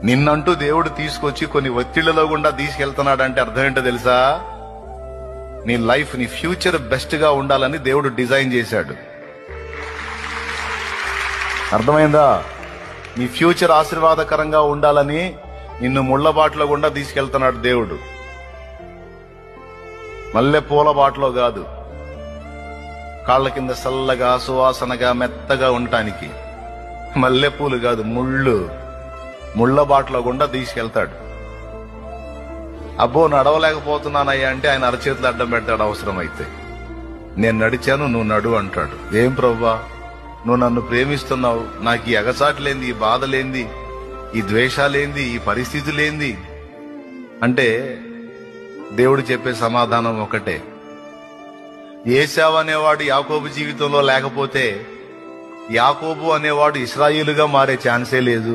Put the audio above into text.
నిన్నంటూ దేవుడు తీసుకొచ్చి కొన్ని ఒత్తిళ్లలో గుండా తీసుకెళ్తున్నాడంటే అర్థం ఏంటో తెలుసా? నీ లైఫ్, నీ ఫ్యూచర్ బెస్ట్ గా ఉండాలని దేవుడు డిజైన్ చేశాడు. అర్థమైందా? నీ ఫ్యూచర్ ఆశీర్వాదకరంగా ఉండాలని నిన్ను ముళ్ళ బాటలో గుండా తీసుకెళ్తున్నాడు దేవుడు. మల్లె పూల బాటలో కాదు, కాళ్ళ కింద చల్లగా సువాసనగా మెత్తగా ఉండటానికి. మల్లెపూలు కాదు, ముళ్ళ బాటలో గుండా తీసుకెళ్తాడు. అబ్బో నడవలేకపోతున్నానయ్యా అంటే ఆయన అరచేతులు అడ్డం పెడతాడు. అవసరమైతే నేను నడిచాను, నువ్వు నడు అంటాడు. ఏం ప్రభువా, నువ్వు నన్ను ప్రేమిస్తున్నావు, నాకు ఈ ఎగసాట్లేంది, ఈ బాధలేంది, ఈ ద్వేషాలేంది, ఈ పరిస్థితులేంది అంటే దేవుడు చెప్పే సమాధానం ఒకటే. ఏశావు అనేవాడు యాకోబు జీవితంలో లేకపోతే యాకోబు అనేవాడు ఇశ్రాయేలుగా మారే ఛాన్సే లేదు.